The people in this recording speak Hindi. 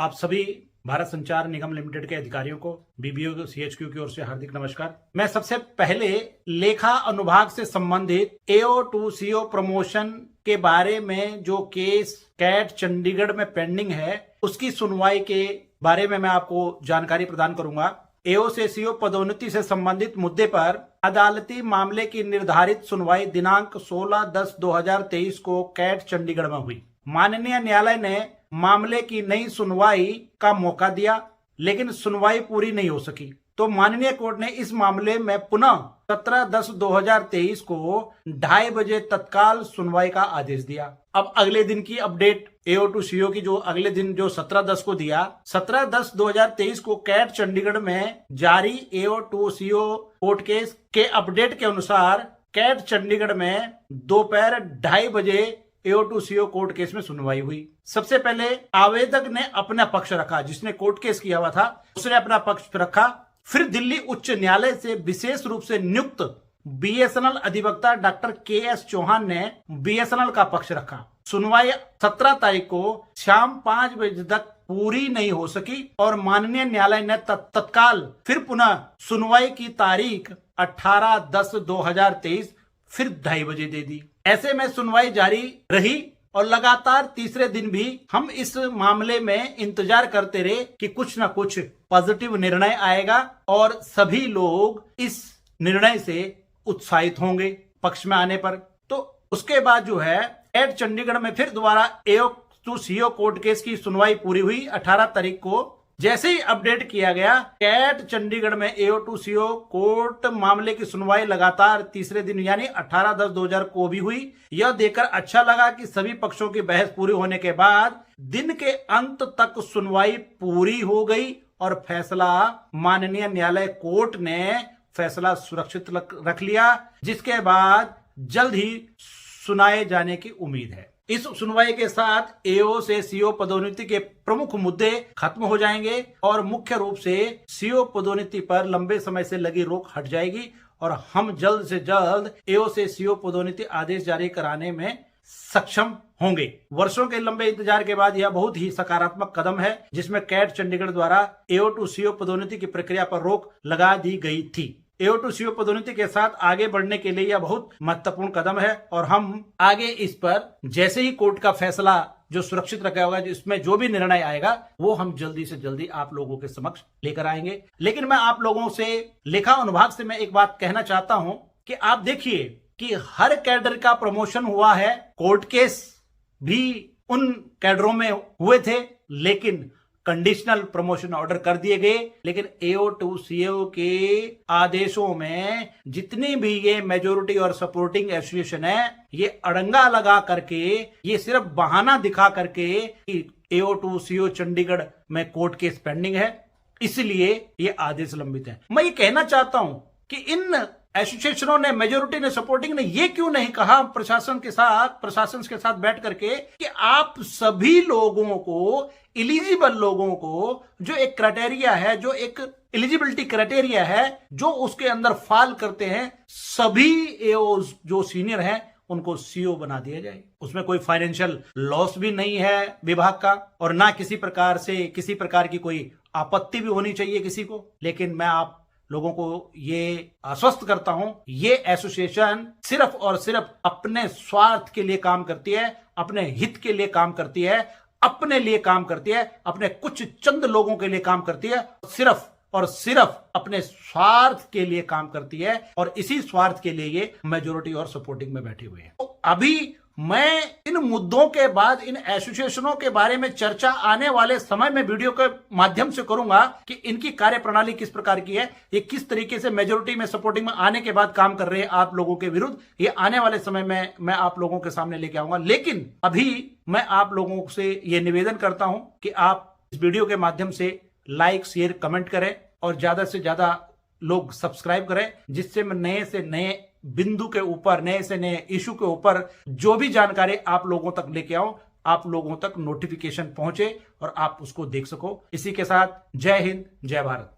आप सभी भारत संचार निगम लिमिटेड के अधिकारियों को बीबीओ सीएचक्यू की ओर से हार्दिक नमस्कार। मैं सबसे पहले लेखा अनुभाग से संबंधित AO2CO प्रमोशन के बारे में जो केस कैट चंडीगढ़ में पेंडिंग है उसकी सुनवाई के बारे में मैं आपको जानकारी प्रदान करूंगा। AO से CO पदोन्नति से संबंधित मुद्दे पर अदालती मामले की निर्धारित सुनवाई दिनांक 16/10/2023 को कैट चंडीगढ़ में हुई। माननीय न्यायालय ने मामले की नई सुनवाई का मौका दिया, लेकिन सुनवाई पूरी नहीं हो सकी, तो माननीय कोर्ट ने इस मामले में पुनः 17/10/2023 को 2:30 बजे तत्काल सुनवाई का आदेश दिया। अब अगले दिन की अपडेट AO2CO की जो अगले दिन जो 17/10 को दिया, 17/10/2023 को कैट चंडीगढ़ में जारी AO2CO कोर्ट केस के अपडेट के अनुसार कैट चंडीगढ़ में दोपहर 2:30 बजे AO2CO कोर्ट केस में सुनवाई हुई। सबसे पहले आवेदक ने अपना पक्ष रखा, जिसने कोर्ट केस किया हुआ था उसने अपना पक्ष रखा। फिर दिल्ली उच्च न्यायालय से विशेष रूप से नियुक्त BSNL अधिवक्ता डॉक्टर KS चौहान ने BSNL का पक्ष रखा। सुनवाई 17 तारीख को शाम 5 बजे तक पूरी नहीं हो सकी और माननीय न्यायालय ने तत्काल फिर पुनः सुनवाई की तारीख 18/10/2023 फिर 2:30 बजे दे दी। ऐसे में सुनवाई जारी रही और लगातार तीसरे दिन भी हम इस मामले में इंतजार करते रहे कि कुछ ना कुछ पॉजिटिव निर्णय आएगा और सभी लोग इस निर्णय से उत्साहित होंगे पक्ष में आने पर। तो उसके बाद जो है कैट चंडीगढ़ में फिर दोबारा AO2CO कोर्ट केस की सुनवाई पूरी हुई 18 तारीख को। जैसे ही अपडेट किया गया, कैट चंडीगढ़ में AO2CO कोर्ट मामले की सुनवाई लगातार तीसरे दिन यानी 18/10/2000 को भी हुई। यह देखकर अच्छा लगा कि सभी पक्षों की बहस पूरी होने के बाद दिन के अंत तक सुनवाई पूरी हो गई और फैसला माननीय न्यायालय कोर्ट ने फैसला सुरक्षित रख लिया, जिसके बाद जल्द ही सुनाए जाने की उम्मीद है। इस सुनवाई के साथ AO से CO पदोन्नति के प्रमुख मुद्दे खत्म हो जाएंगे और मुख्य रूप से CO पदोन्नति पर लंबे समय से लगी रोक हट जाएगी और हम जल्द से जल्द AO से CO पदोन्नति आदेश जारी कराने में सक्षम होंगे। वर्षों के लंबे इंतजार के बाद यह बहुत ही सकारात्मक कदम है, जिसमें कैट चंडीगढ़ द्वारा AO2CO पदोन्नति की प्रक्रिया पर रोक लगा दी गई थी। AO2CO पदोन्नति के साथ आगे बढ़ने के लिए यह बहुत महत्वपूर्ण कदम है और हम आगे इस पर जैसे ही कोर्ट का फैसला जो सुरक्षित रखा होगा, जिसमें जो भी निर्णय आएगा वो हम जल्दी से जल्दी आप लोगों के समक्ष लेकर आएंगे। लेकिन मैं आप लोगों से लेखा अनुभाग से मैं एक बात कहना चाहता हूं कि आप देखिए कि हर कैडर का प्रमोशन हुआ है, कोर्ट केस भी उन कैडरों में हुए थे, लेकिन कंडीशनल प्रमोशन ऑर्डर कर दिए गए। लेकिन AO2CO के आदेशों में जितनी भी ये मेजोरिटी और सपोर्टिंग एसोसिएशन है, ये अड़ंगा लगा करके, ये सिर्फ बहाना दिखा करके कि AO2CO चंडीगढ़ में कोर्ट केस पेंडिंग है, इसलिए ये आदेश लंबित है। मैं ये कहना चाहता हूं कि इन एसोसिएशनों ने, मेजोरिटी ने, सपोर्टिंग ने ये क्यों नहीं कहा प्रशासन के साथ बैठ करके कि आप सभी लोगों को, एलिजिबल लोगों को, जो एक क्राइटेरिया है, जो एक एलिजिबिलिटी क्राइटेरिया है, जो उसके अंदर फॉल करते हैं, सभी AO जो सीनियर हैं उनको CO बना दिया जाए। उसमें कोई फाइनेंशियल लॉस भी नहीं है विभाग का और ना किसी प्रकार की कोई आपत्ति भी होनी चाहिए किसी को। लेकिन मैं आप लोगों को ये आश्वस्त करता हूं, ये एसोसिएशन सिर्फ और सिर्फ अपने स्वार्थ के लिए काम करती है, अपने हित के लिए काम करती है, अपने लिए काम करती है, अपने कुछ चंद लोगों के लिए काम करती है, सिर्फ और सिर्फ अपने स्वार्थ के लिए काम करती है और इसी स्वार्थ के लिए ये मेजोरिटी और सपोर्टिंग में बैठी हुई है। तो अभी मैं इन मुद्दों के बाद इन एसोसिएशनों के बारे में चर्चा आने वाले समय में वीडियो के माध्यम से करूंगा कि इनकी कार्यप्रणाली किस प्रकार की है, ये किस तरीके से मेजोरिटी में, सपोर्टिंग में आने के बाद काम कर रहे हैं आप लोगों के विरुद्ध। ये आने वाले समय में मैं आप लोगों के सामने लेके आऊंगा। लेकिन अभी मैं आप लोगों से ये निवेदन करता हूं कि आप इस वीडियो के माध्यम से लाइक, शेयर, कमेंट करें और ज्यादा से ज्यादा लोग सब्सक्राइब करें, जिससे मैं नए से नए बिंदु के ऊपर, नए से नए इशू के ऊपर जो भी जानकारी आप लोगों तक लेके आऊं, आप लोगों तक नोटिफिकेशन पहुंचे और आप उसको देख सको। इसी के साथ जय हिंद, जय भारत।